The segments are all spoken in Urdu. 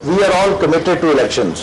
We are all committed to elections।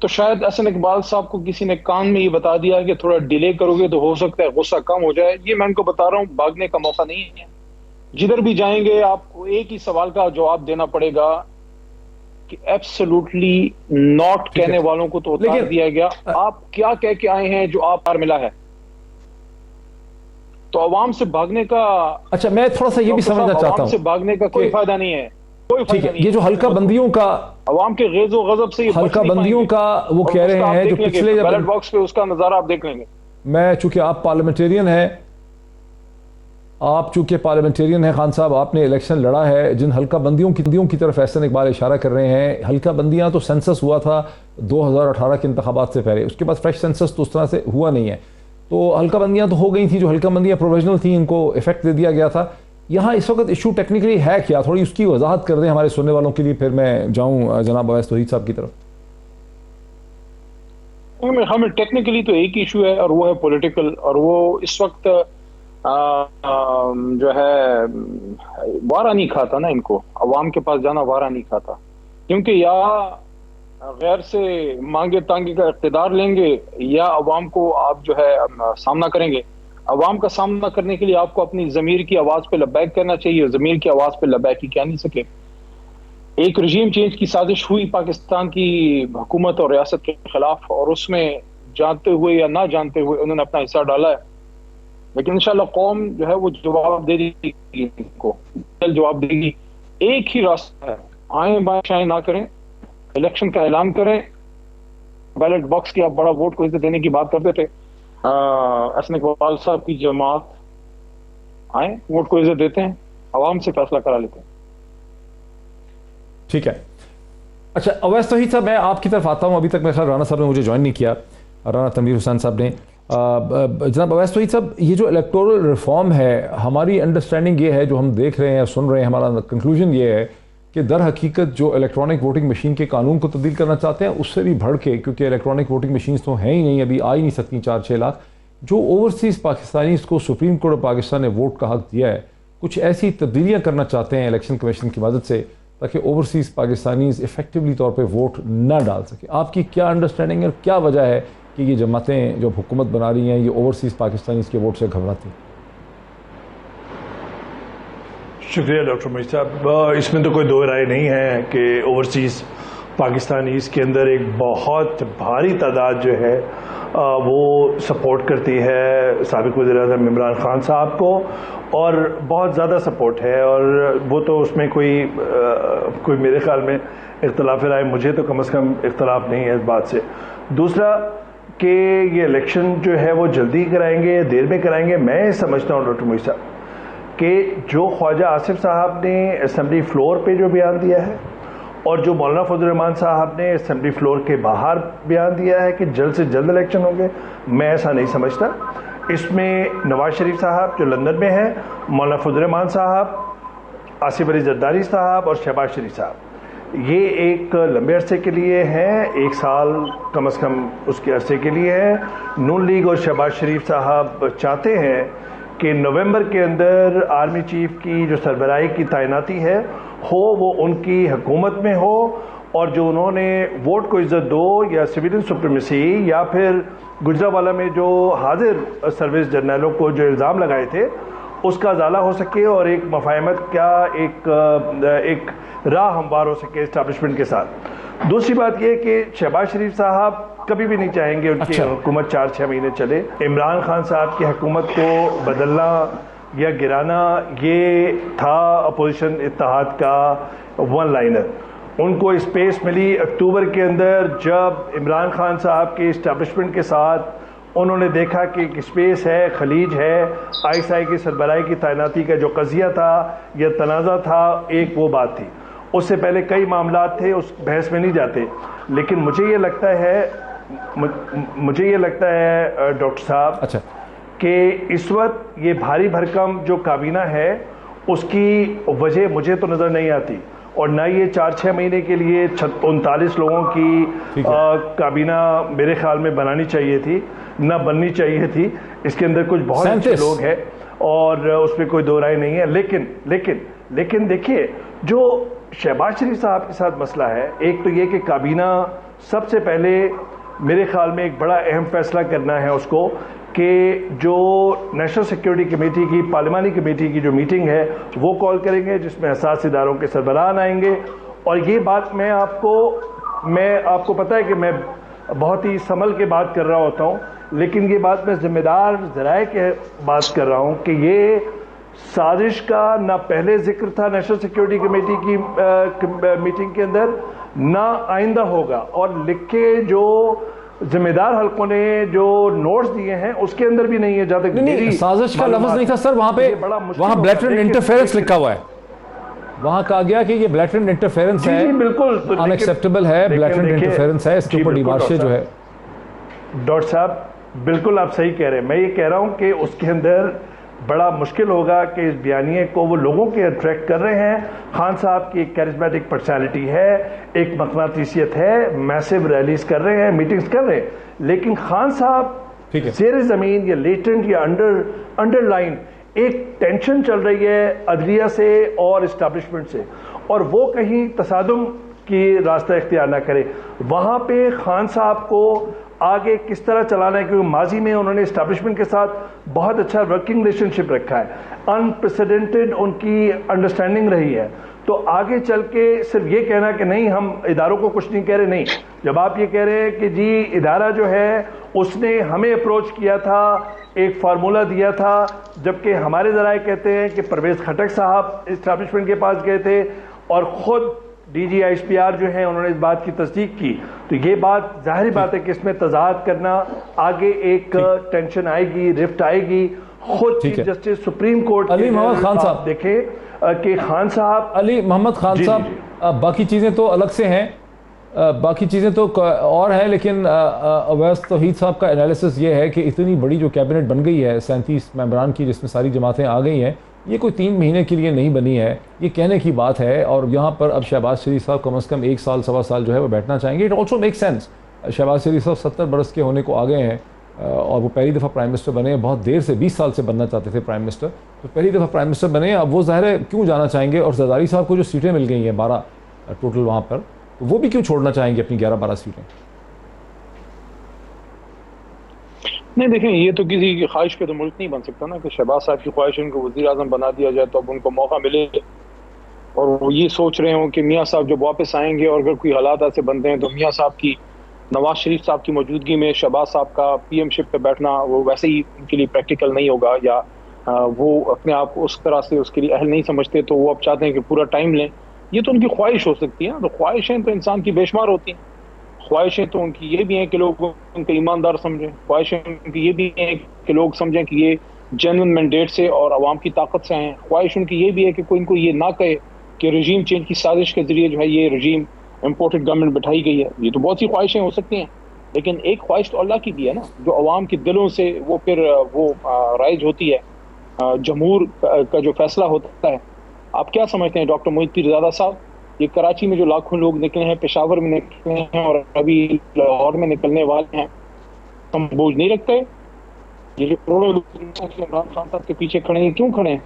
تو شاید احسن اقبال صاحب کو کسی نے کان میں یہ بتا دیا کہ تھوڑا ڈیلے کرو گے تو ہو سکتا ہے غصہ کم ہو جائے. یہ میں ان کو بتا رہا ہوں، بھاگنے کا موقع نہیں ہے. جدھر بھی جائیں گے آپ کو ایک ہی سوال کا جواب دینا پڑے گا کہ ایبسولوٹلی ناٹ کہنے والوں کو تو اتار دیا گیا. آپ کیا کہہ کے آئے ہیں جو آپ پر ملا ہے؟ تو عوام سے بھاگنے کا، اچھا میں تھوڑا سا یہ بھی سمجھنا چاہتا عوام سے ہوں، بھاگنے کا کوئی فائدہ نہیں ہے، کوئی ٹھیک فائدہ ہے، نہیں. یہ جو حلقہ بندیوں کا، عوام کے غیظ و غضب سے یہ حلقہ بندیوں کا وہ کہہ رہے ہیں جو پچھلے بیلٹ باکس پہ اس کا نظارہ آپ دیکھ لیں گے. میں چونکہ آپ پارلیمنٹیرین ہیں، آپ چونکہ پارلیمنٹیرین ہیں خان صاحب، آپ نے الیکشن لڑا ہے، جن حلقہ بندیوں کی طرف احسن اقبال اشارہ کر رہے ہیں، حلقہ بندیاں تو سینسس ہوا تھا 2018 کے انتخابات سے پہلے، اس کے بعد فریش سینسس تو اس طرح سے ہوا نہیں ہے، تو حلقہ بندیاں تو ہو گئی تھیں، جو حلقہ بندیاں پروویژنل تھیں ان کو افیکٹ دے دیا گیا تھا. یہاں اس وقت ایشو ٹیکنیکلی ہے کیا؟ تھوڑی اس کی وضاحت کر دیں ہمارے سننے والوں کے لیے، پھر میں جاؤں جناب اویس توحید صاحب کی طرف. ہمیں ٹیکنیکلی تو ایک ایشو ہے اور وہ ہے پولیٹیکل، اور وہ اس وقت جو ہے وارہ نہیں کھاتا نا، ان کو عوام کے پاس جانا وارہ نہیں کھاتا، کیونکہ یا غیر سے مانگے تانگے کا اقتدار لیں گے یا عوام کو آپ جو ہے سامنا کریں گے. عوام کا سامنا کرنے کے لیے آپ کو اپنی ضمیر کی آواز پہ لبیک کرنا چاہیے، ضمیر کی آواز پہ لبیک ہی کہہ نہیں سکے. ایک رجیم چینج کی سازش ہوئی پاکستان کی حکومت اور ریاست کے خلاف، اور اس میں جانتے ہوئے یا نہ جانتے ہوئے انہوں نے اپنا حصہ ڈالا ہے، لیکن انشاءاللہ قوم جو ہے وہ جواب دے دے گی، ان کو جواب دے گی. ایک ہی راستہ ہے، آئیں بائیں شائیں نہ کریں، الیکشن کا اعلان کریں. بیلٹ باکس کی آپ بڑا ووٹ کو عزت دینے کی بات کرتے تھے، احسن اقبال صاحب کی جماعت آئیں، ووٹ کو عزت دیتے ہیں، عوام سے فیصلہ کرا لیتے ہیں. ٹھیک ہے. اچھا اویس توحید صاحب، میں آپ کی طرف آتا ہوں. ابھی تک میرے خیال رانا صاحب نے مجھے جوائن نہیں کیا، رانا تنویر حسین صاحب نے. جناب اویس توحید صاحب، یہ جو الیکٹورل ریفارم ہے، ہماری انڈرسٹینڈنگ یہ ہے، جو ہم دیکھ رہے ہیں سن رہے ہیں، ہمارا کنکلوژن یہ ہے کہ در حقیقت جو الیکٹرانک ووٹنگ مشین کے قانون کو تبدیل کرنا چاہتے ہیں، اس سے بھی بڑھ کے، کیونکہ الیکٹرانک ووٹنگ مشینز تو ہیں ہی نہیں، ابھی آ ہی نہیں سکتی 4-6 لاکھ، جو اوورسیز پاکستانیز کو سپریم کورٹ آف پاکستان نے ووٹ کا حق دیا ہے، کچھ ایسی تبدیلیاں کرنا چاہتے ہیں الیکشن کمیشن کی مدد سے تاکہ اوورسیز پاکستانیز افیکٹولی طور پہ ووٹ نہ ڈال سکے. آپ کی کیا انڈرسٹینڈنگ ہے اور کیا وجہ ہے کہ یہ جماعتیں جو حکومت بنا رہی ہیں یہ اوورسیز پاکستانیز کے ووٹ سے گھبراتی ہیں؟ شکریہ ڈاکٹر مجید صاحب. اس میں تو کوئی دو رائے نہیں ہے کہ اوورسیز پاکستانیز کے اندر ایک بہت بھاری تعداد جو ہے وہ سپورٹ کرتی ہے سابق وزیر اعظم عمران خان صاحب کو، اور بہت زیادہ سپورٹ ہے، اور وہ تو اس میں کوئی میرے خیال میں اختلاف رائے، مجھے تو کم از کم اختلاف نہیں ہے اس بات سے. دوسرا کہ یہ الیکشن جو ہے وہ جلدی کرائیں گے یا دیر میں کرائیں گے، میں سمجھتا ہوں ڈاکٹر مجید صاحب کہ جو خواجہ آصف صاحب نے اسمبلی فلور پہ جو بیان دیا ہے، اور جو مولانا فضل الرحمان صاحب نے اسمبلی فلور کے باہر بیان دیا ہے کہ جلد سے جلد الیکشن ہوں گے، میں ایسا نہیں سمجھتا. اس میں نواز شریف صاحب جو لندن میں ہیں، مولانا فضل الرحمان صاحب، آصف علی زرداری صاحب اور شہباز شریف صاحب، یہ ایک لمبے عرصے کے لیے ہیں، 1 سال کم از کم اس کے عرصے کے لیے ہیں. نون لیگ اور شہباز شریف صاحب چاہتے ہیں کہ نومبر کے اندر آرمی چیف کی جو سربراہی کی تعیناتی ہے وہ ان کی حکومت میں ہو، اور جو انہوں نے ووٹ کو عزت دو یا سویلین سپریمیسی یا پھر گجرانوالہ میں جو حاضر سروس جرنیلوں کو جو الزام لگائے تھے اس کا ازالہ ہو سکے، اور ایک مفاہمت کا ایک راہ ہموار ہو سکے اسٹیبلشمنٹ کے ساتھ. دوسری بات یہ کہ شہباز شریف صاحب کبھی بھی نہیں چاہیں گے ان کی حکومت 4-6 مہینے چلے. عمران خان صاحب کی حکومت کو بدلنا یا گرانا یہ تھا اپوزیشن اتحاد کا ون لائنر. ان کو اسپیس ملی اکتوبر کے اندر جب عمران خان صاحب کے اسٹیبلشمنٹ کے ساتھ انہوں نے دیکھا کہ ایک اسپیس ہے، خلیج ہے، ISI کی سربراہی کی تعیناتی کا جو قضیہ تھا یا تنازع تھا، ایک وہ بات تھی. اس سے پہلے کئی معاملات تھے، اس بحث میں نہیں جاتے. لیکن مجھے یہ لگتا ہے ڈاکٹر صاحب کہ اس وقت یہ بھاری بھرکم جو کابینہ ہے اس کی وجہ مجھے تو نظر نہیں آتی، اور نہ یہ 4-6 مہینے کے لیے 39 لوگوں کی کابینہ میرے خیال میں بنانی چاہیے تھی، نہ بننی چاہیے تھی. اس کے اندر کچھ بہت اچھے لوگ ہیں اور اس پہ کوئی دو رائے نہیں ہے. لیکن لیکن دیکھیے جو شہباز شریف صاحب کے ساتھ مسئلہ ہے، ایک تو یہ کہ کابینہ سب سے پہلے میرے خیال میں ایک بڑا اہم فیصلہ کرنا ہے اس کو کہ جو نیشنل سیکیورٹی کمیٹی کی پارلیمانی کمیٹی کی جو میٹنگ ہے وہ کال کریں گے، جس میں حساس اداروں کے سربراہان آئیں گے. اور یہ بات میں آپ کو پتہ ہے کہ میں بہت ہی سنبھل کے بات کر رہا ہوتا ہوں، لیکن یہ بات میں ذمہ دار ذرائع کے بات کر رہا ہوں کہ یہ سازش کا نہ پہلے ذکر تھا نیشنل سیکیورٹی کمیٹی کی میٹنگ کے اندر، نہ آئندہ ہوگا. اور لکھ کے جو ذمہ دار حلقوں نے جو نوٹس دیے ہیں اس کے اندر بھی نہیں ہے. جہاں تک سازش کا لفظ نہیں تھا سر، وہاں بلیٹرنٹ انٹرفیرنس لکھا ہوا ہے، وہاں کہا گیا کہ یہ بلیٹرنٹ انٹرفیرنس ہے، بالکل ان ایکسیپٹیبل ہے، بلیٹرنٹ انٹرفیرنس ہے، اس کے اوپر ڈیمارشے جو ہے. ڈاکٹر صاحب بالکل آپ صحیح کہہ رہے ہیں. میں یہ کہہ رہا ہوں کہ اس کے اندر بڑا مشکل ہوگا کہ اس بیانیے کو وہ لوگوں کے اٹریکٹ کر رہے ہیں. خان صاحب کی ایک کیرزمیٹک پرسنالٹی ہے، ایک مقناطیسیت ہے، میسو ریلیز کر رہے ہیں، میٹنگز کر رہے ہیں، لیکن خان صاحب زیر زمین یا لیٹنٹ یا انڈر لائن ایک ٹینشن چل رہی ہے عدلیہ سے اور اسٹیبلشمنٹ سے، اور وہ کہیں تصادم کی راستہ اختیار نہ کرے. وہاں پہ خان صاحب کو آگے کس طرح چلانا ہے، کیونکہ ماضی میں انہوں نے اسٹیبلشمنٹ کے ساتھ بہت اچھا ورکنگ ریلیشن شپ رکھا ہے، انپریسیڈنٹڈ ان کی انڈرسٹینڈنگ رہی ہے. تو آگے چل کے صرف یہ کہنا کہ نہیں ہم اداروں کو کچھ نہیں کہہ رہے، نہیں. جب آپ یہ کہہ رہے ہیں کہ جی ادارہ جو ہے اس نے ہمیں اپروچ کیا تھا، ایک فارمولا دیا تھا، جبکہ ہمارے ذرائع کہتے ہیں کہ پرویز خٹک صاحب اسٹیبلشمنٹ کے پاس گئے تھے اور خود D G S P R جو ہیں انہوں نے اس بات کی تصدیق کی. تو یہ بات ظاہری بات ہے کہ اس میں تضاد کرنا، آگے ایک ٹینشن آئے گی، رفٹ آئے گی. خود چیف جسٹس سپریم کورٹ علی محمد خان صاحب دیکھیں کہ خان صاحب علی محمد خان صاحب باقی چیزیں تو الگ سے ہیں، باقی چیزیں تو اور ہیں، لیکن اویس توحید صاحب کا انالیسس یہ ہے کہ اتنی بڑی جو کیبنٹ بن گئی ہے 37 ممبران کی، جس میں ساری جماعتیں آ گئی ہیں، یہ کوئی 3 مہینے کے لیے نہیں بنی ہے، یہ کہنے کی بات ہے. اور یہاں پر اب شہباز شریف صاحب کم از کم 1 سال سوا سال جو ہے وہ بیٹھنا چاہیں گے. It also make sense. Shahbaz Sharif صاحب 70 برس کے ہونے کو آ گئے ہیں اور وہ پہلی دفعہ پرائم منسٹر بنے ہیں، بہت دیر سے 20 سال سے بننا چاہتے تھے پرائم منسٹر، تو پہلی دفعہ پرائم منسٹر بنے. اب وہ ظاہر ہے کیوں جانا چاہیں گے، اور زرداری صاحب کو جو سیٹیں مل گئی ہیں 12 ٹوٹل وہاں پر، وہ بھی کیوں چھوڑنا چاہیں گے اپنی 11-12 سیٹیں؟ نہیں دیکھیں، یہ تو کسی کی خواہش پہ تو ملک نہیں بن سکتا نا کہ شہباز صاحب کی خواہش ان کو وزیر اعظم بنا دیا جائے تو اب ان کو موقع ملے اور وہ یہ سوچ رہے ہوں کہ میاں صاحب جب واپس آئیں گے اور اگر کوئی حالات ایسے بنتے ہیں تو میاں صاحب کی، نواز شریف صاحب کی موجودگی میں شہباز صاحب کا پی ایم شپ پہ بیٹھنا وہ ویسے ہی ان کے لیے پریکٹیکل نہیں ہوگا، یا وہ اپنے آپ کو اس طرح سے اس کے لیے اہل نہیں سمجھتے، تو وہ اب چاہتے ہیں کہ پورا ٹائم لیں. یہ تو ان کی خواہش ہو سکتی ہے. تو خواہشیں تو انسان کی بے شمار ہوتی ہیں. خواہشیں تو ان کی یہ بھی ہیں کہ لوگ ان کو ایماندار سمجھیں، خواہشیں ان کی یہ بھی ہیں کہ لوگ سمجھیں کہ یہ جینوئن مینڈیٹ سے اور عوام کی طاقت سے ہیں. خواہش ان کی یہ بھی ہے کہ کوئی ان کو یہ نہ کہے کہ رجیم چینج کی سازش کے ذریعے جو ہے یہ رجیم امپورٹڈ گورنمنٹ بٹھائی گئی ہے. یہ تو بہت سی خواہشیں ہو سکتی ہیں، لیکن ایک خواہش تو اللہ کی بھی ہے نا، جو عوام کے دلوں سے وہ پھر وہ رائج ہوتی ہے، جمہور کا جو فیصلہ ہوتا ہے. آپ کیا سمجھتے ہیں ڈاکٹر محیط پیرزادہ صاحب، یہ کراچی میں جو لاکھوں لوگ نکلے ہیں، پشاور میں نکلے ہیں اور ابھی لاہور میں نکلنے والے ہیں، ہم بوجھ نہیں رکھتے؟ یہ جو کروڑوں لوگ عمران خان صاحب کے پیچھے کھڑے ہیں، کیوں کھڑے ہیں؟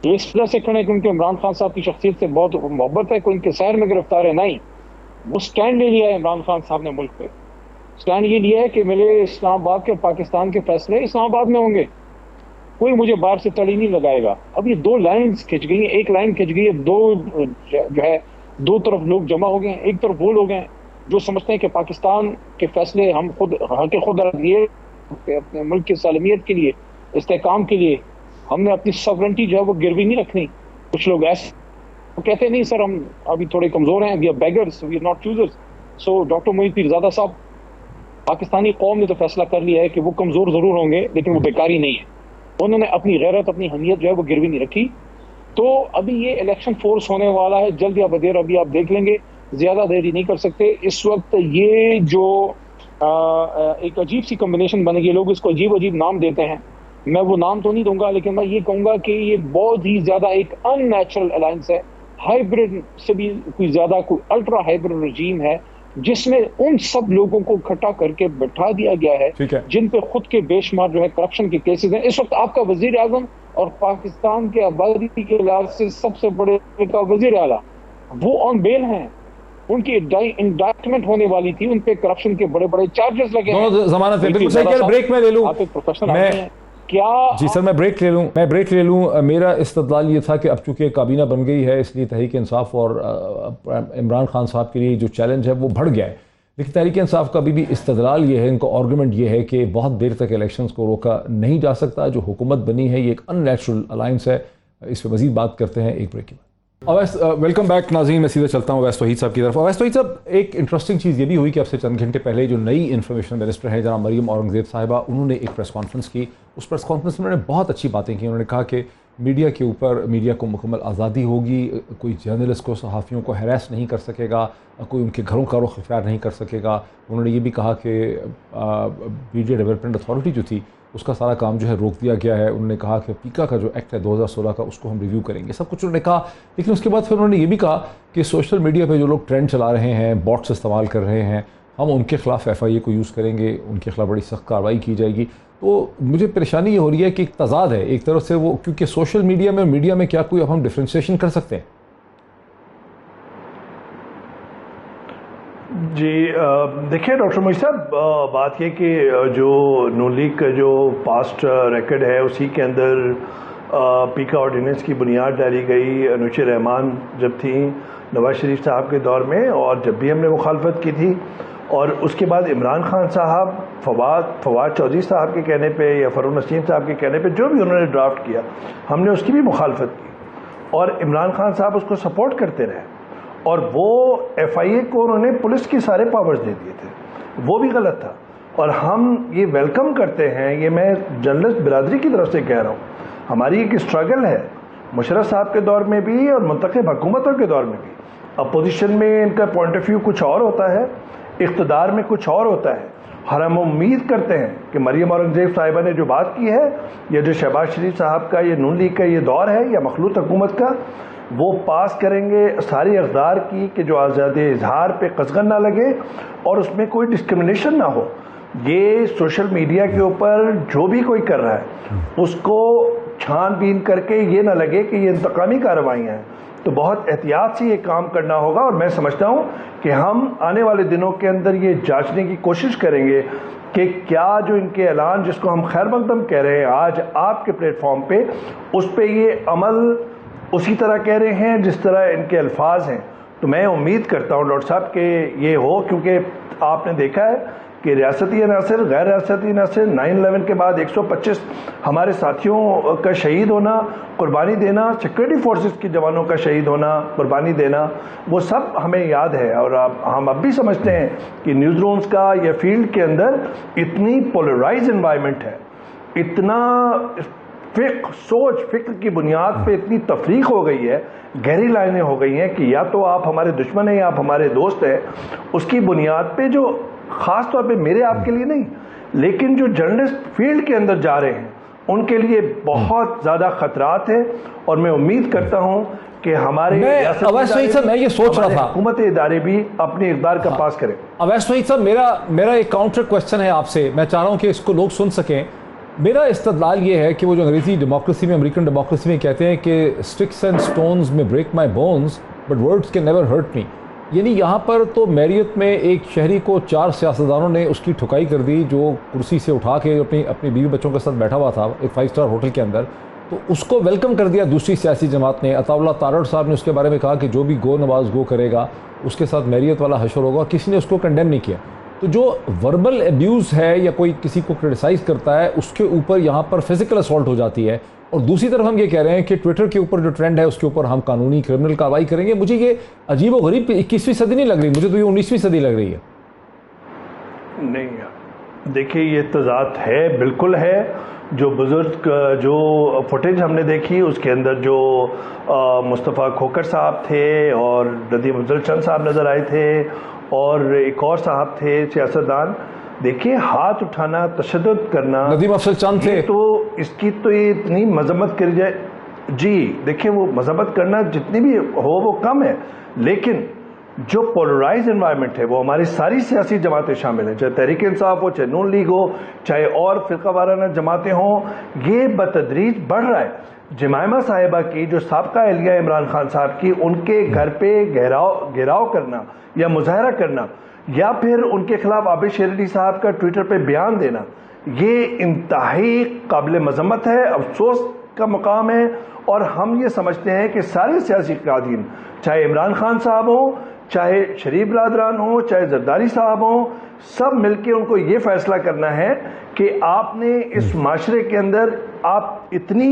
یہ اس وجہ سے کھڑے ہیں کہ ان کے عمران خان صاحب کی شخصیت سے بہت محبت ہے، کوئی ان کے سیر میں گرفتار ہے؟ نہیں، وہ سٹینڈ لے لیا ہے عمران خان صاحب نے ملک پہ. سٹینڈ یہ لیا ہے کہ میرے اسلام آباد کے پاکستان کے فیصلے اسلام آباد میں ہوں گے، کوئی مجھے باہر سے تڑی نہیں لگائے گا. اب یہ 2 لائنز کھنچ گئی ہیں، ایک لائن کھنچ گئی ہے، جو ہے 2 طرف لوگ جمع ہو گئے ہیں. ایک طرف وہ لوگ ہیں جو سمجھتے ہیں کہ پاکستان کے فیصلے ہم خود خود لیے، اپنے ملک کی سالمیت کے لیے، استحکام کے لیے ہم نے اپنی ساورنٹی جو ہے وہ گروی نہیں رکھنی. کچھ لوگ ایسے کہتے ہیں نہیں سر ہم ابھی تھوڑے کمزور ہیں، we are beggars, we are not choosers. So doctor Muhit Pirzada صاحب، پاکستانی قوم نے تو فیصلہ کر لیا ہے کہ وہ کمزور ضرور ہوں گے لیکن وہ بیکاری نہیں ہے. انہوں نے اپنی غیرت، اپنی حمیت جو ہے وہ گروی نہیں رکھی. تو ابھی یہ الیکشن فورس ہونے والا ہے، جلد یا بدیر ابھی آپ دیکھ لیں گے، زیادہ دیری نہیں کر سکتے. اس وقت یہ جو ایک عجیب سی کمبینیشن بنے گی، لوگ اس کو عجیب عجیب نام دیتے ہیں، میں وہ نام تو نہیں دوں گا، لیکن میں یہ کہوں گا کہ یہ بہت ہی زیادہ ایک ان نیچرل الائنس ہے، ہائیبرڈ سے بھی کوئی زیادہ، کوئی الٹرا ہائیبرڈ رجیم ہے، جس میں ان سب لوگوں کو اکٹھا کر کے بٹھا دیا گیا ہے جن پہ خود کے بے شمار جو ہے کرپشن کے کیسز ہیں. اس وقت آپ کا وزیر اعظم اور پاکستان کے آبادی کے لحاظ سے سب سے بڑے کا وزیر اعلیٰ وہ آن بیل ہیں. ان کی انڈائٹمنٹ ہونے والی تھی, ان پہ کرپشن کے بڑے بڑے چارجز لگے ہیں. ضمانت ہے. بالکل صحیح. بریک میں لے لوں. آپ ایک پروفیشنل آدمی ہیں. کیا جی سر میں بریک لے لوں. میرا استدلال یہ تھا کہ اب چونکہ کابینہ بن گئی ہے اس لیے تحریک انصاف اور عمران خان صاحب کے لیے جو چیلنج ہے وہ بڑھ گیا ہے, لیکن تحریک انصاف کا بھی استدلال یہ ہے, ان کا آرگومنٹ یہ ہے کہ بہت دیر تک الیکشنز کو روکا نہیں جا سکتا. جو حکومت بنی ہے یہ ایک ان نیچرل الائنس ہے. اس پہ مزید بات کرتے ہیں ایک بریک کے بعد. اویس ویلکم بیک ناظرین. میں سیدھا چلتا ہوں اویس توحید صاحب کی طرف. اویس توحید صاحب, ایک انٹرسٹنگ چیز یہ بھی ہوئی کہ اب سے چند گھنٹے پہلے جو نئی انفارمیشن منسٹر ہیں جناب مریم اورنگزیب صاحبہ, انہوں نے ایک پریس کانفرنس کی. اس پریس کانفرنس میں انہوں نے بہت اچھی باتیں کی. انہوں نے کہا کہ میڈیا کے اوپر میڈیا کو مکمل آزادی ہوگی, کوئی جرنلسٹ کو صحافیوں کو ہیراس نہیں کر سکے گا, کوئی ان کے گھروں کا رخ اختیار نہیں کر سکے گا. انہوں نے یہ بھی کہا کہ میڈیا ڈیولپمنٹ اتھارٹی جو تھی اس کا سارا کام جو ہے روک دیا گیا ہے. انہوں نے کہا کہ پیکا کا جو ایکٹ ہے 2016 کا اس کو ہم ریویو کریں گے. سب کچھ انہوں نے کہا, لیکن اس کے بعد پھر انہوں نے یہ بھی کہا کہ سوشل میڈیا پہ جو لوگ ٹرینڈ چلا رہے ہیں, باٹس استعمال کر رہے ہیں, ہم ان کے خلاف FIA کو یوز کریں گے, ان کے خلاف بڑی سخت کارروائی کی جائے گی. تو مجھے پریشانی یہ ہو رہی ہے کہ ایک تضاد ہے ایک طرف سے وہ, کیونکہ سوشل میڈیا میں میڈیا میں کیا کوئی اب ہم ڈفرینشیشن کر سکتے ہیں؟ جی دیکھیے ڈاکٹر موئی صاحب, بات یہ کہ جو نون لیگ کا جو پاسٹ ریکارڈ ہے اسی کے اندر پیکا آرڈیننس کی بنیاد ڈالی گئی انوشیر رحمان جب تھیں نواز شریف صاحب کے دور میں, اور جب بھی ہم نے مخالفت کی تھی, اور اس کے بعد عمران خان صاحب فواد چودھری صاحب کے کہنے پہ یا فاروق نسیم صاحب کے کہنے پہ جو بھی انہوں نے ڈرافٹ کیا ہم نے اس کی بھی مخالفت کی, اور عمران خان صاحب اس کو سپورٹ کرتے رہے, اور وہ FIA کو انہوں نے پولیس کے سارے پاورز دے دیے تھے. وہ بھی غلط تھا, اور ہم یہ ویلکم کرتے ہیں. یہ میں جرنلسٹ برادری کی طرف سے کہہ رہا ہوں, ہماری ایک اسٹرگل ہے مشرف صاحب کے دور میں بھی اور منتخب حکومتوں کے دور میں بھی. اپوزیشن میں ان کا پوائنٹ آف ویو کچھ اور ہوتا ہے, اقتدار میں کچھ اور ہوتا ہے, اور ہم امید کرتے ہیں کہ مریم اورنگزیب صاحبہ نے جو بات کی ہے, یا جو شہباز شریف صاحب کا یہ نون لیگ کا یہ دور ہے یا مخلوط حکومت کا, وہ پاس کریں گے ساری اقدار کی کہ جو آزادی اظہار پہ قزغن نہ لگے اور اس میں کوئی ڈسکرمنیشن نہ ہو. یہ سوشل میڈیا کے اوپر جو بھی کوئی کر رہا ہے اس کو چھان بین کر کے یہ نہ لگے کہ یہ انتقامی کارروائیاں ہیں. تو بہت احتیاط سے یہ کام کرنا ہوگا, اور میں سمجھتا ہوں کہ ہم آنے والے دنوں کے اندر یہ جانچنے کی کوشش کریں گے کہ کیا جو ان کے اعلان جس کو ہم خیر مقدم کہہ رہے ہیں آج آپ کے پلیٹ فارم پہ, اس پہ یہ عمل اسی طرح کہہ رہے ہیں جس طرح ان کے الفاظ ہیں. تو میں امید کرتا ہوں ڈاکٹر صاحب کہ یہ ہو, کیونکہ آپ نے دیکھا ہے کہ ریاستی عناصر غیر ریاستی عناصر 9/11 کے بعد 125 ہمارے ساتھیوں کا شہید ہونا, قربانی دینا, سیکورٹی فورسز کے جوانوں کا شہید ہونا, قربانی دینا, وہ سب ہمیں یاد ہے. اور ہم اب بھی سمجھتے ہیں کہ نیوز رومز کا یا فیلڈ کے اندر اتنی پولرائز انوائرمنٹ ہے, اتنا فکر کی بنیاد پہ اتنی تفریق ہو گئی ہے, گہری لائنیں ہو گئی ہیں کہ یا تو آپ ہمارے دشمن ہیں یا آپ ہمارے دوست ہیں. اس کی بنیاد پہ جو خاص طور پہ میرے آپ کے لیے نہیں لیکن جو جرنلسٹ فیلڈ کے اندر جا رہے ہیں ان کے لیے بہت زیادہ خطرات ہیں, اور میں امید کرتا ہوں کہ ہمارے میں یہ سوچ رہا تھا حکومت ادارے بھی اپنے اقدار کا پاس کریں. اویس توحید صاحب, میرا ایک کاؤنٹر کوشچن ہے آپ سے, میں چاہ رہا ہوں کہ اس کو لوگ سن سکیں. میرا استدلال یہ ہے کہ وہ جو انگریزی ڈیموکریسی میں, امریکن ڈیموکریسی میں کہتے ہیں کہ اسٹکس اینڈ سٹونز میں break my bones but words can never hurt me. یعنی یہاں پر تو میریت میں ایک شہری کو 4 سیاستدانوں نے اس کی ٹھکائی کر دی جو کرسی سے اٹھا کے اپنی بیوی بچوں کے ساتھ بیٹھا ہوا تھا ایک 5 اسٹار ہوٹل کے اندر, تو اس کو ویلکم کر دیا دوسری سیاسی جماعت نے. عطا اللہ تارڑ صاحب نے اس کے بارے میں کہا کہ جو بھی گو نواز گو کرے گا اس کے ساتھ میریت والا حشر ہوگا, کسی نے اس کو کنڈیم نہیں کیا. تو جو وربل ایبیوز ہے یا کوئی کسی کو کرٹیسائز کرتا ہے اس کے اوپر یہاں پر فزیکل اسالٹ ہو جاتی ہے, اور دوسری طرف ہم یہ کہہ رہے ہیں کہ ٹویٹر کے اوپر جو ٹرینڈ ہے اس کے اوپر ہم قانونی کرمنل کارروائی کریں گے. مجھے یہ عجیب و غریب 21ویں صدی نہیں لگ رہی, مجھے تو یہ 19ویں صدی لگ رہی ہے. نہیں دیکھیے یہ تضاد ہے, بالکل ہے. جو بزرگ جو فوٹیج ہم نے دیکھی اس کے اندر جو مصطفیٰ کھوکر صاحب تھے اور ندیم افضل چند صاحب نظر آئے تھے اور ایک اور صاحب تھے سیاستدان, دیکھیے ہاتھ اٹھانا, تشدد کرنا, ندیم افضل چند تھے, تو اس کی تو یہ اتنی مذمت کری جائے. جی دیکھیں وہ مذمت کرنا جتنی بھی ہو وہ کم ہے, لیکن جو پولرائز انوائرمنٹ ہے وہ ہماری ساری سیاسی جماعتیں شامل ہیں، چاہے تحریک انصاف ہو، چاہے نون لیگ ہو، چاہے اور فرقہ وارانہ جماعتیں ہوں، یہ بتدریج بڑھ رہا ہے۔ جمائمہ صاحبہ کی جو سابقہ اہلیہ عمران خان صاحب کی، ان کے گھر پہ گھیراؤ کرنا یا مظاہرہ کرنا، یا پھر ان کے خلاف عابد شیر علی صاحب کا ٹویٹر پہ بیان دینا، یہ انتہائی قابل مذمت ہے، افسوس کا مقام ہے۔ اور ہم یہ سمجھتے ہیں کہ سارے سیاسی قائدین، چاہے عمران خان صاحب ہوں، چاہے شریف برادران ہوں، چاہے زرداری صاحب ہوں، سب مل کے ان کو یہ فیصلہ کرنا ہے کہ آپ نے اس معاشرے کے اندر آپ اتنی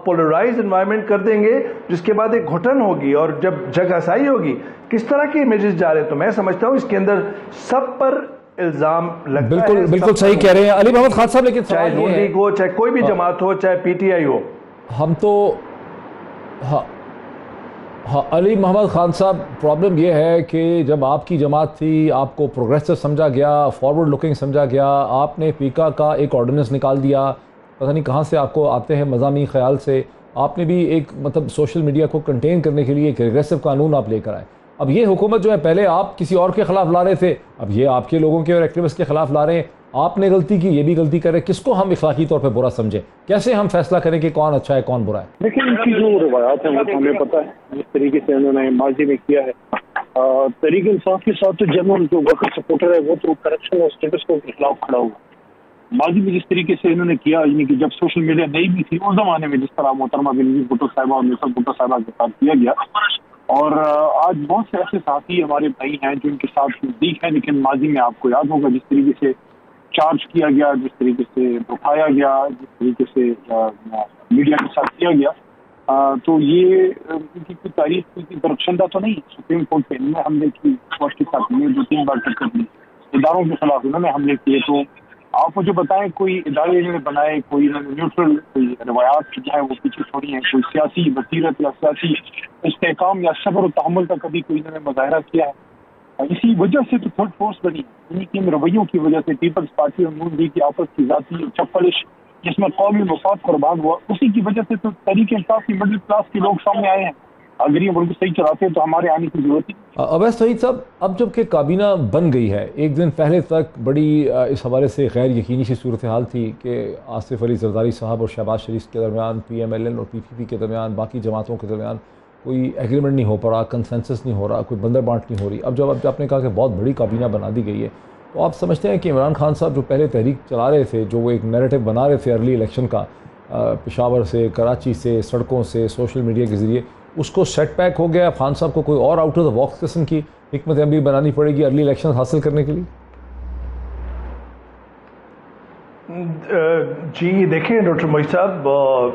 پولرائز انوائرمنٹ کر دیں گے جس کے بعد ایک گھٹن ہوگی، اور جب جگ ہسائی ہوگی کس طرح کے امیجز جا رہے ہیں۔ تو میں سمجھتا ہوں اس کے اندر سب پر الزام لگتا ہے۔ بالکل صحیح کہہ رہے ہیں علی محمد خان صاحب، لیکن چاہے نون لیگ ہو، چاہے کوئی بھی جماعت ہو، چاہے پی ٹی آئی ہو۔ ہم تو ہاں علی محمد خان صاحب، پرابلم یہ ہے کہ جب آپ کی جماعت تھی، آپ کو پروگریسو سمجھا گیا، فارورڈ لوکنگ سمجھا گیا، آپ نے پیکا کا ایک آرڈیننس نکال دیا، پتہ نہیں کہاں سے آپ کو آتے ہیں مضامین خیال سے، آپ نے بھی ایک مطلب سوشل میڈیا کو کنٹین کرنے کے لیے ایک ریگریسو قانون آپ لے کر آئے۔ اب یہ حکومت جو ہے، پہلے آپ کسی اور کے خلاف لا رہے تھے، اب یہ آپ کے لوگوں کے اور ایکٹیوسٹ کے خلاف لا رہے ہیں، آپ نے غلطی کی، یہ بھی غلطی کرے، کس کو ہم اخلاقی طور پہ برا سمجھیں؟ کیسے ہم فیصلہ کریں کہ کون اچھا ہے کون برا ہے؟ دیکھیں، ان کی جو روایات ہیں وہ تو ہمیں پتہ ہے جس طریقے سے انہوں نے ماضی میں کیا ہے۔ تحریک انصاف کے ساتھ تو جنرل جو وقت سپورٹر ہے وہ تو کرپشن اور اسٹیٹس کو کے خلاف کھڑا ہوا۔ ماضی میں جس طریقے سے انہوں نے کیا، یعنی کہ جب سوشل میڈیا نہیں بھی تھی اس زمانے میں، جس طرح محترمہ بنظیر بھٹو صاحبہ اور نصرت بھٹو صاحبہ کے ساتھ کیا گیا، اور آج بہت سے ایسے ساتھی ہمارے بھائی ہیں جو ان کے ساتھ نزدیک ہیں، لیکن ماضی میں آپ کو یاد ہوگا جس طریقے سے چارج کیا گیا، جس طریقے سے اٹھایا گیا، جس طریقے سے میڈیا کے ساتھ کیا گیا، تو یہ ان کی کوئی تاریخ کی درخشندہ تو نہیں۔ سپریم کورٹ پہ انہوں نے حملے کی، فوج کے ساتھ انہوں نے 2-3 بار ٹکر دی، اداروں کے خلاف انہوں نے حملے کیے۔ تو آپ مجھے بتائیں، کوئی ادارے انہوں نے بنائے، کوئی انہوں نے نیوٹرل روایات جو ہے وہ پیچھے چھوڑی ہیں، کوئی سیاسی بصیرت یا سیاسی استحکام یا صبر و تحمل کا کبھی کوئی انہوں نے مظاہرہ کیا ہے؟ اسی وجہ سے تو تھرڈ فورس بنی، ان رویوں کی وجہ سے پیپلز پارٹی اور نون لیگ کی آپس کی ذاتی چپلش، جس میں قومی مفاد قربان ہوا، اسی کی وجہ سے تو تحریک انصاف کی مڈل کلاس کے لوگ سامنے آئے ہیں۔ اگر یہ ملک صحیح چلاتے ہیں تو ہمارے آنے کی ضرورت نہیں۔ اویس سعید صاحب، اب جب کہ کابینہ بن گئی ہے، ایک دن پہلے تک بڑی اس حوالے سے غیر یقینی سی صورتحال تھی کہ آصف علی زرداری صاحب اور شہباز شریف کے درمیان، پی ایم ایل این اور پی پی پی کے درمیان، باقی جماعتوں کے درمیان کوئی ایگریمنٹ نہیں ہو پا رہا، کنسنسس نہیں ہو رہا، کوئی بندر بانٹ نہیں ہو رہی۔ اب جب آپ نے کہا کہ بہت بڑی کابینہ بنا دی گئی ہے، تو آپ سمجھتے ہیں کہ عمران خان صاحب جو پہلے تحریک چلا رہے تھے، جو وہ ایک نیریٹو بنا رہے تھے ارلی الیکشن کا، پشاور سے، کراچی سے، سڑکوں سے، سوشل میڈیا کے ذریعے، اس کو سیٹ بیک ہو گیا؟ خان صاحب کو کوئی اور آؤٹ آف دا باکس قسم کی حکمت عملی بنانی پڑے گی ارلی الیکشن حاصل کرنے کے لیے؟ جی دیکھیں ڈاکٹر معید صاحب،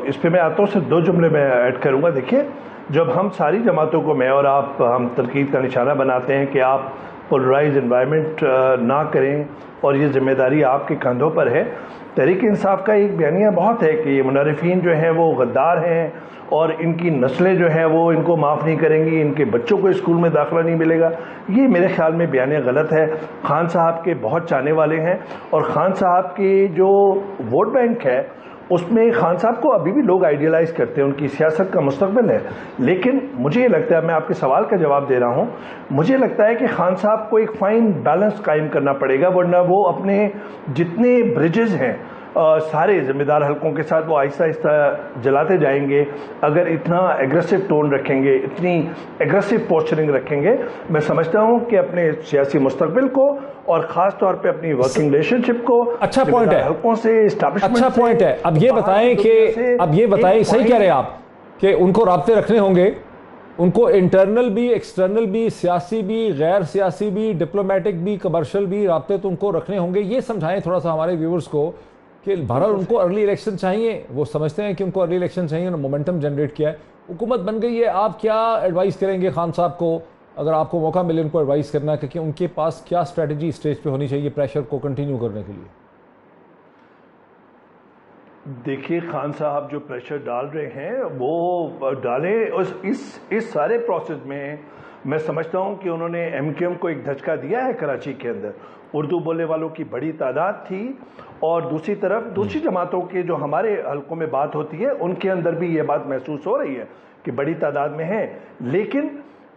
اس پہ میں آتا ہوں، صرف 2 جملے میں ایڈ کروں گا۔ دیکھیں، جب ہم ساری جماعتوں کو، میں اور آپ، ہم تنقید کا نشانہ بناتے ہیں کہ آپ پولرائز انوائرمنٹ نہ کریں اور یہ ذمہ داری آپ کے کندھوں پر ہے، تحریک انصاف کا ایک بیانیہ بہت ہے کہ یہ منحرفین جو ہیں وہ غدار ہیں اور ان کی نسلیں جو ہیں وہ ان کو معاف نہیں کریں گی، ان کے بچوں کو اسکول میں داخلہ نہیں ملے گا۔ یہ میرے خیال میں بیانیہ غلط ہے۔ خان صاحب کے بہت چاہنے والے ہیں، اور خان صاحب کی جو ووٹ بینک ہے اس میں خان صاحب کو ابھی بھی لوگ آئیڈیلائز کرتے ہیں، ان کی سیاست کا مستقبل ہے۔ لیکن مجھے یہ لگتا ہے، میں آپ کے سوال کا جواب دے رہا ہوں، مجھے لگتا ہے کہ خان صاحب کو ایک فائن بیلنس قائم کرنا پڑے گا، ورنہ وہ اپنے جتنے برجز ہیں سارے ذمہ دار حلقوں کے ساتھ وہ آہستہ آہستہ جلاتے جائیں گے۔ اگر اتنا ایگریسو ٹون رکھیں گے، اتنی ایگریسو پوسچرنگ رکھیں گے، میں سمجھتا ہوں کہ اپنے سیاسی مستقبل کو اور خاص طور پہ اپنی ورکنگ ریلیشن شپ کو اچھا پوائنٹ ہے، حلقوں سے، اسٹیبلشمنٹ اچھا پوائنٹ ہے۔ اب یہ بتائیں صحیح کہہ رہے ہیں آپ کہ ان کو رابطے رکھنے ہوں گے، ان کو انٹرنل بھی، ایکسٹرنل بھی، سیاسی بھی، غیر سیاسی بھی، ڈپلومیٹک بھی، کمرشل بھی رابطے تو ان کو رکھنے ہوں گے۔ یہ سمجھائیں تھوڑا سا ہمارے ویورز کو کہ بہرحال ان کو ارلی الیکشن چاہیے، وہ سمجھتے ہیں کہ ان کو ارلی الیکشن چاہیے، انہوں نے مومنٹم جنریٹ کیا ہے، حکومت بن گئی ہے۔ آپ کیا ایڈوائز کریں گے خان صاحب کو، اگر آپ کو موقع ملے ان کو ایڈوائز کرنا کہ ان کے پاس کیا اسٹریٹجی اسٹیج پہ ہونی چاہیے پریشر کو کنٹینیو کرنے کے لیے؟ دیکھیے، خان صاحب جو پریشر ڈال رہے ہیں وہ ڈالیں، اس سارے پروسیس میں سمجھتا ہوں کہ انہوں نے ایم کیو ایم کو ایک دھچکا دیا ہے کراچی کے اندر۔ اردو بولنے والوں کی بڑی تعداد تھی، اور دوسری طرف دوسری جماعتوں کے جو ہمارے حلقوں میں بات ہوتی ہے ان کے اندر بھی یہ بات محسوس ہو رہی ہے کہ بڑی تعداد میں ہیں، لیکن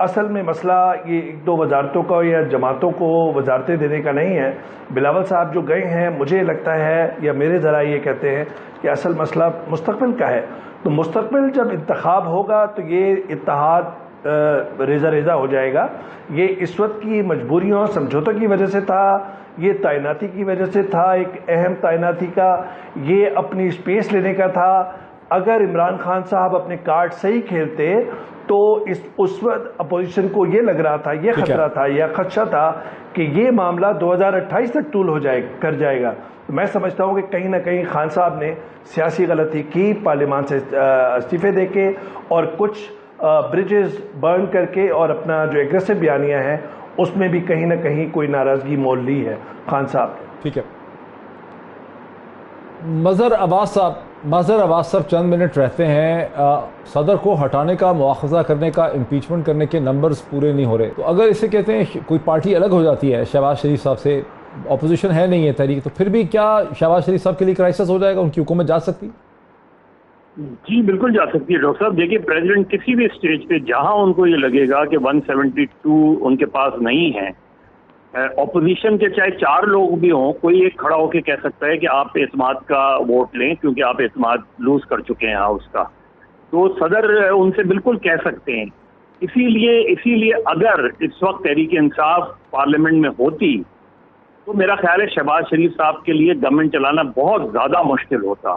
اصل میں مسئلہ یہ ایک دو وزارتوں کا یا جماعتوں کو وزارتیں دینے کا نہیں ہے. بلاول صاحب جو گئے ہیں مجھے لگتا ہے یا میرے ذرائع یہ کہتے ہیں کہ اصل مسئلہ مستقبل کا ہے. تو مستقبل جب انتخاب ہوگا تو یہ اتحاد ریزہ ریزہ ہو جائے گا. یہ اس وقت کی مجبوریوں اور سمجھوتوں کی وجہ سے تھا, یہ تعیناتی کی وجہ سے تھا, ایک اہم تعیناتی کا, یہ اپنی اسپیس لینے کا تھا. اگر عمران خان صاحب اپنے کارڈ صحیح کھیلتے تو اس وقت اپوزیشن کو یہ لگ رہا تھا, یہ خطرہ تھا یا خدشہ تھا کہ یہ معاملہ 2028 تک طول ہو کر جائے گا. میں سمجھتا ہوں کہ کہیں نہ کہیں خان صاحب نے سیاسی غلطی کی, پارلیمان سے استعفے دے کے اور کچھ بریجز برن کر کے, اور اپنا جو ایگریسو بیانیہ ہے اس میں بھی کہیں نہ کہیں کوئی ناراضگی مول لی ہے خان صاحب. ٹھیک ہے, مظہر عباس صاحب چند منٹ رہتے ہیں. صدر کو ہٹانے کا, مواخذہ کرنے کا, امپیچمنٹ کرنے کے نمبرز پورے نہیں ہو رہے, تو اگر اسے کہتے ہیں کوئی پارٹی الگ ہو جاتی ہے شہباز شریف صاحب سے, اپوزیشن ہے نہیں ہے تحریک, تو پھر بھی کیا شہباز شریف صاحب کے لیے کرائسس ہو جائے گا, ان کی حکومت جا سکتی؟ جی بالکل جا سکتی ہے ڈاکٹر صاحب. دیکھیے پریزیڈنٹ کسی بھی اسٹیج پہ جہاں ان کو یہ لگے گا کہ 172 ان کے پاس نہیں ہے, اپوزیشن کے چاہے 4 لوگ بھی ہوں, کوئی ایک کھڑا ہو کے کہہ سکتا ہے کہ آپ اعتماد کا ووٹ لیں کیونکہ آپ اعتماد لوز کر چکے ہیں ہاؤس کا. تو صدر ان سے بالکل کہہ سکتے ہیں. اسی لیے اگر اس وقت تحریک انصاف پارلیمنٹ میں ہوتی تو میرا خیال ہے شہباز شریف صاحب کے لیے گورنمنٹ چلانا بہت زیادہ مشکل ہوتا.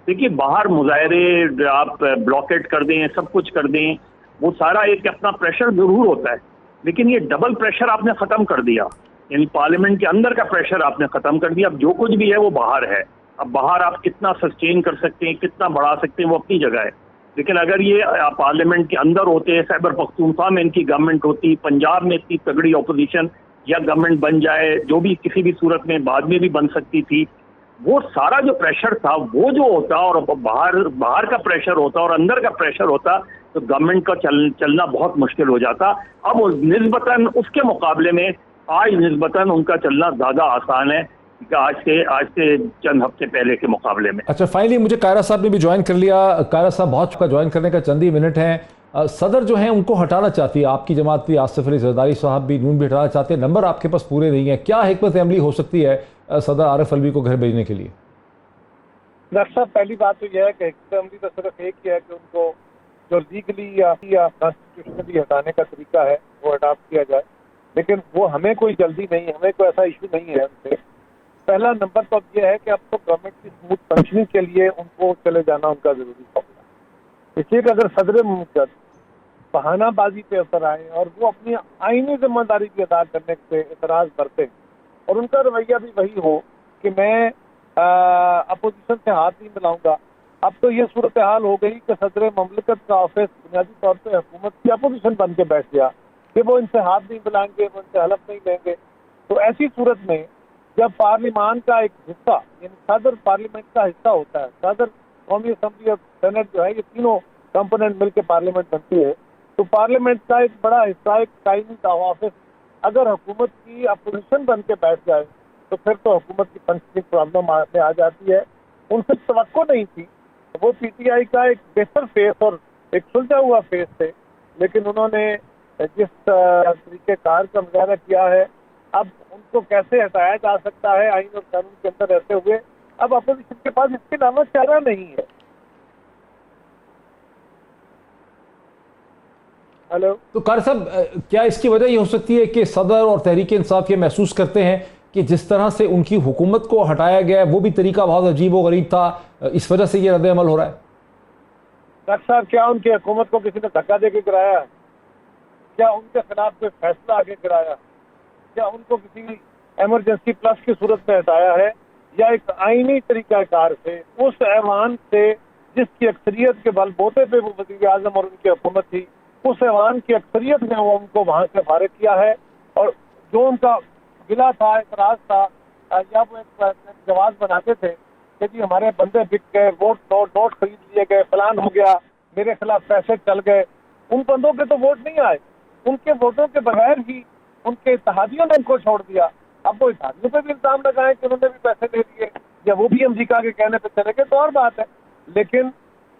دیکھیے باہر مظاہرے آپ بلاکیٹ کر دیں, سب کچھ کر دیں, وہ سارا ایک اپنا پریشر ضرور ہوتا ہے, لیکن یہ ڈبل پریشر آپ نے ختم کر دیا. یعنی پارلیمنٹ کے اندر کا پریشر آپ نے ختم کر دیا. اب جو کچھ بھی ہے وہ باہر ہے. اب باہر آپ کتنا سسٹین کر سکتے ہیں, کتنا بڑھا سکتے ہیں, وہ اپنی جگہ ہے. لیکن اگر یہ پارلیمنٹ کے اندر ہوتے, خیبر پختونخوا میں ان کی گورنمنٹ ہوتی, پنجاب میں اتنی تگڑی اپوزیشن یا گورنمنٹ بن جائے, جو بھی کسی بھی صورت میں بعد میں بھی بن سکتی تھی, وہ سارا جو پریشر تھا وہ جو ہوتا اور باہر کا پریشر ہوتا اور اندر کا پریشر ہوتا تو گورنمنٹ کا چلنا بہت مشکل ہو جاتا. اب نسبتاً اس کے مقابلے میں آج نسبتاً ان کا چلنا زیادہ آسان ہے آج سے چند ہفتے پہلے کے مقابلے میں. اچھا, فائنلی مجھے قائرہ صاحب نے بھی جوائن کر لیا. قائرہ صاحب بہت چکا جوائن کرنے کا چند ہی منٹ ہیں. صدر جو ہیں ان کو ہٹانا چاہتی ہے آپ کی جماعت بھی, آصف علی زرداری صاحب بھی, نون بھی ہٹانا چاہتے ہیں, نمبر آپ کے پاس پورے نہیں ہیں. کیا حکمت عملی ہو سکتی ہے صدر عارف علوی کو گھر بھیجنے کے لیے؟ ڈاکٹر صاحب پہلی بات تو یہ ہے کہ حکمت عملی تو صرف ایک ہی ہے کہ ان کو جو لیگلی یا کانسٹیٹیوشنلی ہٹانے کا طریقہ ہے وہ اڈاپٹ کیا جائے. لیکن وہ ہمیں کوئی جلدی نہیں, ہمیں کوئی ایسا ایشو نہیں ہے ان سے. پہلا نمبر تو اب یہ ہے کہ اب تو گورنمنٹ کی اسموتھ فنکشننگ کے لیے ان کو چلے جانا ان کا ضروری ہوگا. اس لیے کہ اگر صدر مملکت بہانہ بازی پہ اثر آئے اور وہ اپنی آئینی ذمہ داری کی ادا کرنے پہ اعتراض برتے اور ان کا رویہ بھی وہی ہو کہ میں اپوزیشن سے ہاتھ نہیں ملاؤں گا. اب تو یہ صورتحال ہو گئی کہ صدر مملکت کا آفس بنیادی طور پہ حکومت کی اپوزیشن بن کے بیٹھ گیا کہ وہ ان سے ہاتھ نہیں ملائیں گے, وہ ان سے حلف نہیں لیں گے. تو ایسی صورت میں جب پارلیمان کا ایک حصہ یعنی صدر پارلیمنٹ کا حصہ ہوتا ہے, صدر قومی اسمبلی اور سینٹ جو ہے یہ تینوں کمپوننٹ مل کے پارلیمنٹ بنتی ہے, تو پارلیمنٹ کا ایک بڑا حصہ ایک قائمی آفس اگر حکومت کی اپوزیشن بن کے بیٹھ جائے تو پھر تو حکومت کی فنکشننگ پرابلم میں آ جاتی ہے. ان سے توقع نہیں تھی. وہ پی ٹی آئی کا ایک بہتر فیس اور ایک سلجھا ہوا فیس تھے, لیکن انہوں نے جس طریقے کار کا مظاہرہ کیا ہے, اب ان کو کیسے ہٹایا جا سکتا ہے آئین اور قانون کے اندر رہتے ہوئے, اب اپوزیشن کے پاس اس کے علاوہ چارہ نہیں ہے. ہلو, تو قاری صاحب کیا اس کی وجہ یہ ہو سکتی ہے کہ صدر اور تحریک انصاف یہ محسوس کرتے ہیں کہ جس طرح سے ان کی حکومت کو ہٹایا گیا وہ بھی طریقہ بہت عجیب و غریب تھا, اس وجہ سے یہ رد عمل ہو رہا ہے؟ ڈاکٹر صاحب کیا ان کی حکومت کو کسی نے دھکا دے کے گرایا؟ کیا ان کے خلاف کوئی فیصلہ آگے گرایا؟ کیا ان کو کسی ایمرجنسی پلس کی صورت میں ہٹایا ہے, یا ایک آئینی طریقہ کار سے اس ایوان سے جس کی اکثریت کے بل بوتے پہ وہ وزیر اعظم اور ان کی حکومت تھی, اس ایوان کی اکثریت نے وہ ان کو وہاں سے فارغ کیا ہے, اور جو ان کا گلا تھا, اعتراض تھا, یا وہ ایک جواز بناتے تھے کہ جی ہمارے بندے بک گئے, نوٹ خرید لیے گئے, فلان ہو گیا, میرے خلاف پیسے چل گئے, ان بندوں کے تو ووٹ نہیں آئے. ان کے ووٹوں کے بغیر ہی ان کے اتحادیوں نے ان کو چھوڑ دیا. اب وہ اتحادیوں پہ بھی الزام لگائیں کہ انہوں نے بھی پیسے دے دیے یا وہ بھی امریکہ کے کہنے پہ چلے گئے تو اور بات ہے. لیکن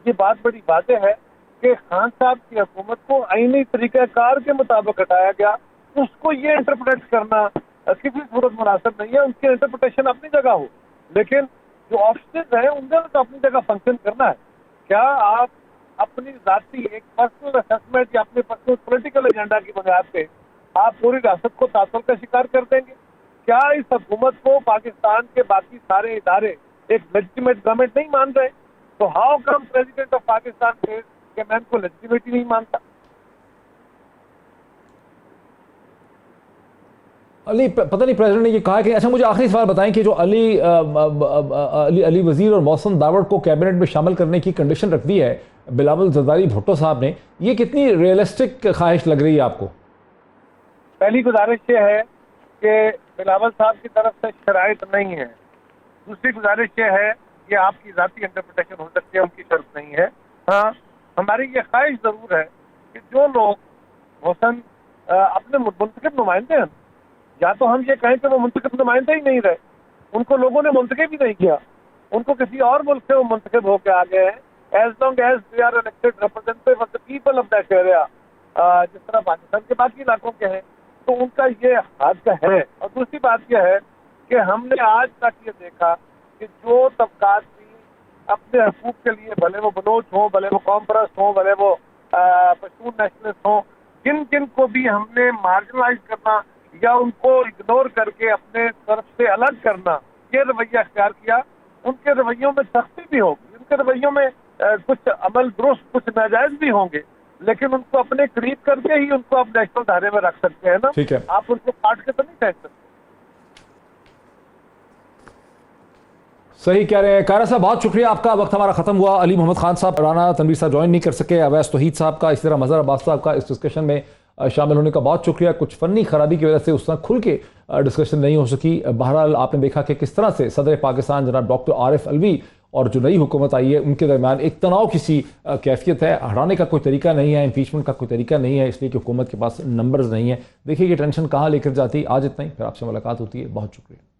یہ بات بڑی واضح ہے کہ خان صاحب کی حکومت کو آئینی طریقہ کار کے مطابق ہٹایا گیا، اس کو یہ انٹرپریٹ کرنا کسی صورت مناسب نہیں ہے. ان کی انٹرپریٹیشن اپنی جگہ ہو، لیکن جو آفیسرز ہیں ان نے تو اپنی جگہ فنکشن کرنا ہے. کیا آپ اپنی ذاتی ایک پرسنل اسسمنٹ یا اپنے پرسنل پولیٹیکل ایجنڈا کی بنیاد پہ آپ پوری ریاست کو تعطل کا شکار کر دیں گے؟ کیا اس حکومت کو پاکستان کے باقی سارے ادارے ایک لیجیٹیمیٹ گورنمنٹ نہیں مان رہے؟ تو how come president of Pakistan کہ میں ان کو لیجیٹیمیٹ نہیں مانتا؟ علی پتہ نہیں پریزیڈنٹ نے یہ کہا کہ اچھا مجھے آخری سوال بتائیں کہ جو علی وزیر اور محسن داوڑ کو کیبنٹ میں شامل کرنے کی کنڈیشن رکھ دی ہے بلاول زرداری بھٹو صاحب نے، یہ کتنی ریئلسٹک خواہش لگ رہی ہے آپ کو؟ پہلی گزارش یہ ہے کہ بلاول صاحب کی طرف سے شرائط نہیں ہے. دوسری گزارش یہ ہے کہ آپ کی ذاتی انٹرپریٹیشن ہو سکتی ہے، ان کی شرط نہیں ہے. ہاں ہماری یہ خواہش ضرور ہے کہ جو لوگ محسن اپنے منتخب نمائندے ہیں، یا تو ہم یہ کہیں کہ وہ منتخب نمائندے ہی نہیں رہے، ان کو لوگوں نے منتخب ہی نہیں کیا، ان کو کسی اور ملک سے وہ منتخب ہو کے آ گئے ہیں. As long as they are elected representative of the people of that area, جس طرح پاکستان کے باقی علاقوں کے ہیں، تو ان کا یہ حق ہے. اور دوسری بات یہ ہے کہ ہم نے آج تک یہ دیکھا کہ جو طبقات بھی اپنے حقوق کے لیے، بھلے وہ بلوچ ہوں، بھلے وہ قوم پرست ہوں، بھلے وہ پشتون نیشنلسٹ ہوں، جن جن کو بھی ہم نے مارجنلائز کرنا یا ان کو اگنور کر کے اپنے طرف سے الگ کرنا یہ رویہ اختیار کیا، ان کے رویوں میں سختی بھی ہوگی، ان کے رویوں میں کچھ عمل درست کچھ ناجائز بھی ہوں گے، لیکن ان کو اپنے قریب کر کے ہی ان کو آپ نیشنل دھارے میں رکھ سکتے ہیں نا. ٹھیک ہے، آپ ان کو کاٹ کے تو نہیں پھینک سکتے. صحیح کہہ رہے ہیں. کائرہ صاحب بہت شکریہ، آپ کا وقت ہمارا ختم ہوا. علی محمد خان صاحب، رانا تنویر صاحب جوائن نہیں کر سکے، اویس توحید صاحب کا، اسی طرح مظہر عباس صاحب کا اس ڈسکشن میں شامل ہونے کا بہت شکریہ. کچھ فنی خرابی کی وجہ سے اس طرح کھل کے ڈسکشن نہیں ہو سکی. بہرحال آپ نے دیکھا کہ کس طرح سے صدر پاکستان جناب ڈاکٹر عارف علوی اور جو نئی حکومت آئی ہے ان کے درمیان ایک تناؤ کسی کیفیت ہے. ہٹانے کا کوئی طریقہ نہیں ہے، امپیچمنٹ کا کوئی طریقہ نہیں ہے، اس لیے کہ حکومت کے پاس نمبرز نہیں ہیں. دیکھیے یہ ٹینشن کہاں لے کر جاتی. آج اتنا ہی، پھر آپ سے ملاقات ہوتی ہے. بہت شکریہ.